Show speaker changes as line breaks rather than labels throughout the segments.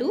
2،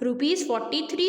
₹43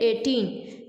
18.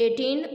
18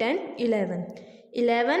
10 11.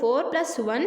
4 + 1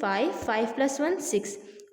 5 5 + 1 6.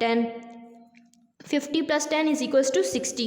10. 50 + 10 = 60.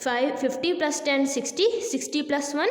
50 + 10 60، 60 + 1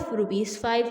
₹5.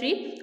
3،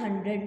100.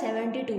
72.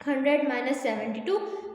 100 - 72.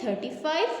35.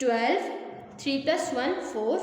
12. 3 + 1 4,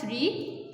3.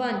1.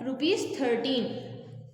₹13.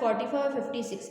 45 56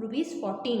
₹14.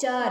4.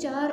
4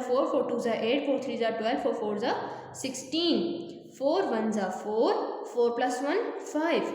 4, 4 2 8, 4 3 12, 4 4 16, 4 1 4, 4 + 1 5.